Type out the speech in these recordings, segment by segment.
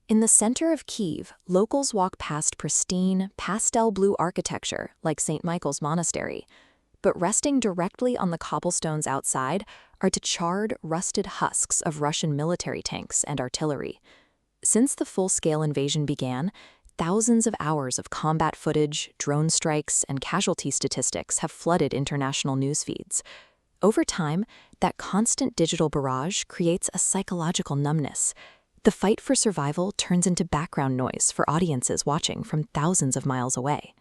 In the center of Kyiv, locals walk past pristine, pastel blue architecture like St. Michael's Monastery, but resting directly on the cobblestones outside are the charred, rusted husks of Russian military tanks and artillery. Since the full-scale invasion began, thousands of hours of combat footage, drone strikes, and casualty statistics have flooded international news feeds. Over time, that constant digital barrage creates a psychological numbness. The fight for survival turns into background noise for audiences watching from thousands of miles away.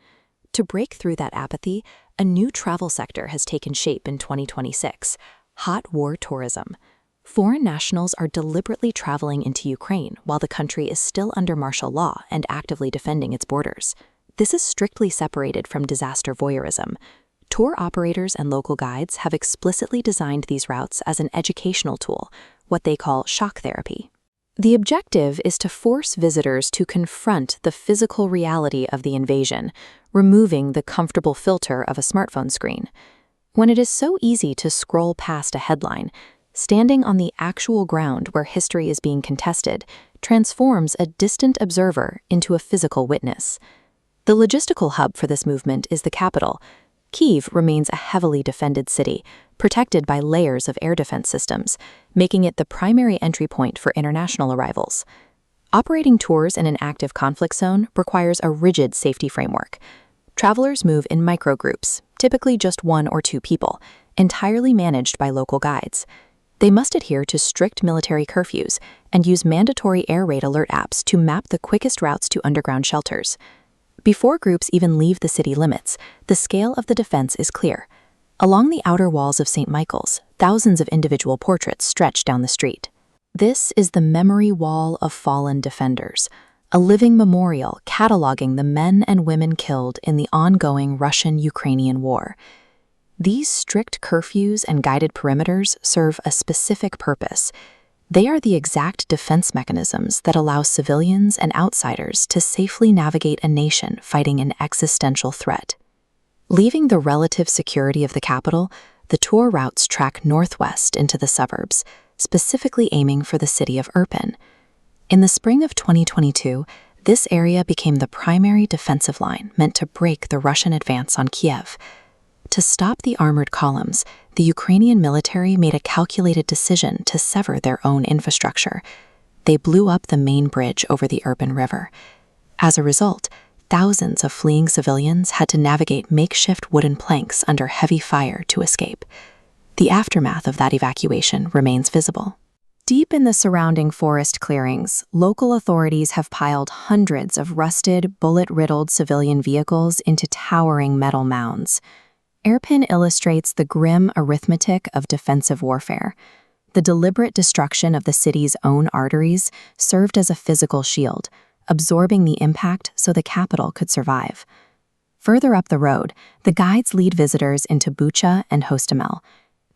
To break through that apathy, a new travel sector has taken shape in 2026: hot war tourism. Foreign nationals are deliberately traveling into Ukraine while the country is still under martial law and actively defending its borders. This is strictly separated from disaster voyeurism. Tour operators and local guides have explicitly designed these routes as an educational tool, what they call shock therapy. The objective is to force visitors to confront the physical reality of the invasion, removing the comfortable filter of a smartphone screen. When it is so easy to scroll past a headline, standing on the actual ground where history is being contested transforms a distant observer into a physical witness. The logistical hub for this movement is the capital. Kyiv remains a heavily defended city, protected by layers of air defense systems, making it the primary entry point for international arrivals. Operating tours in an active conflict zone requires a rigid safety framework. Travelers move in microgroups, typically just 1 or 2 people, entirely managed by local guides. They must adhere to strict military curfews and use mandatory air raid alert apps to map the quickest routes to underground shelters. Before groups even leave the city limits, the scale of the defense is clear. Along the outer walls of St. Michael's, thousands of individual portraits stretch down the street. This is the memory wall of fallen defenders, a living memorial cataloging the men and women killed in the ongoing Russian-Ukrainian war. These strict curfews and guided perimeters serve a specific purpose. They are the exact defense mechanisms that allow civilians and outsiders to safely navigate a nation fighting an existential threat. Leaving the relative security of the capital, the tour routes track northwest into the suburbs, specifically aiming for the city of Irpin. In the spring of 2022, this area became the primary defensive line meant to break the Russian advance on Kiev. To stop the armored columns, the Ukrainian military made a calculated decision to sever their own infrastructure. They blew up the main bridge over the Irpin River. As a result, thousands of fleeing civilians had to navigate makeshift wooden planks under heavy fire to escape. The aftermath of that evacuation remains visible. Deep in the surrounding forest clearings, local authorities have piled hundreds of rusted, bullet-riddled civilian vehicles into towering metal mounds. Irpin illustrates the grim arithmetic of defensive warfare. The deliberate destruction of the city's own arteries served as a physical shield, absorbing the impact so the capital could survive. Further up the road, the guides lead visitors into Bucha and Hostomel.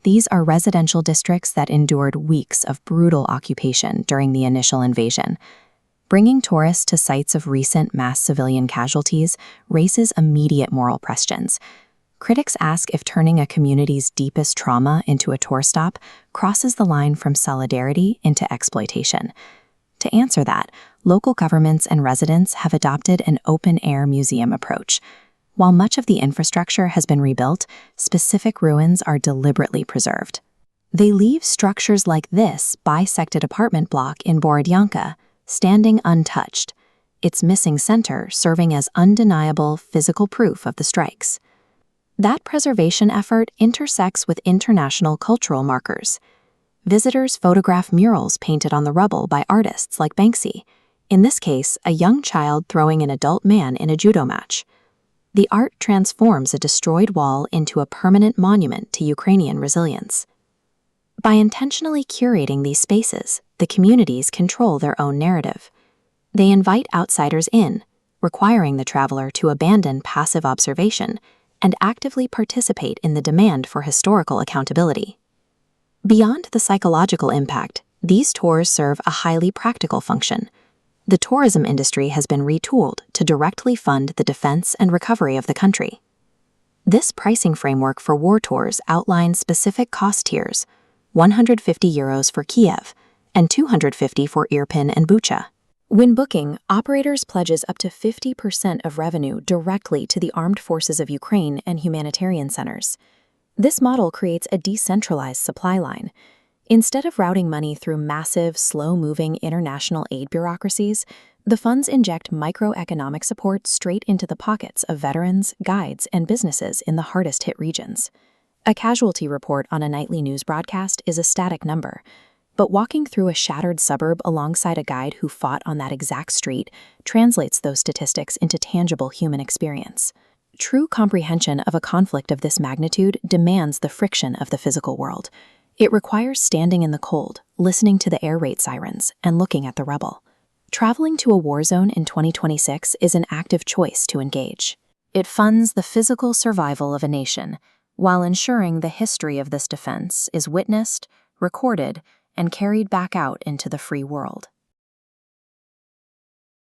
These are residential districts that endured weeks of brutal occupation during the initial invasion. Bringing tourists to sites of recent mass civilian casualties raises immediate moral questions. Critics ask if turning a community's deepest trauma into a tour stop crosses the line from solidarity into exploitation. To answer that, local governments and residents have adopted an open-air museum approach. While much of the infrastructure has been rebuilt, specific ruins are deliberately preserved. They leave structures like this bisected apartment block in Borodyanka, standing untouched, its missing center serving as undeniable physical proof of the strikes. That preservation effort intersects with international cultural markers. Visitors photograph murals painted on the rubble by artists like Banksy, in this case, a young child throwing an adult man in a judo match. The art transforms a destroyed wall into a permanent monument to Ukrainian resilience. By intentionally curating these spaces, the communities control their own narrative. They invite outsiders in, requiring the traveler to abandon passive observation and actively participate in the demand for historical accountability. Beyond the psychological impact, these tours serve a highly practical function. The tourism industry has been retooled to directly fund the defense and recovery of the country. This pricing framework for war tours outlines specific cost tiers: €150 for Kiev and €250 for Irpin and Bucha. When booking, operators pledges up to 50% of revenue directly to the armed forces of Ukraine and humanitarian centers. This model creates a decentralized supply line. Instead of routing money through massive, slow-moving international aid bureaucracies, the funds inject microeconomic support straight into the pockets of veterans, guides, and businesses in the hardest-hit regions. A casualty report on a nightly news broadcast is a static number, but walking through a shattered suburb alongside a guide who fought on that exact street translates those statistics into tangible human experience. True comprehension of a conflict of this magnitude demands the friction of the physical world. It requires standing in the cold, listening to the air raid sirens, and looking at the rubble. Traveling to a war zone in 2026 is an active choice to engage. It funds the physical survival of a nation, while ensuring the history of this defense is witnessed, recorded, and carried back out into the free world.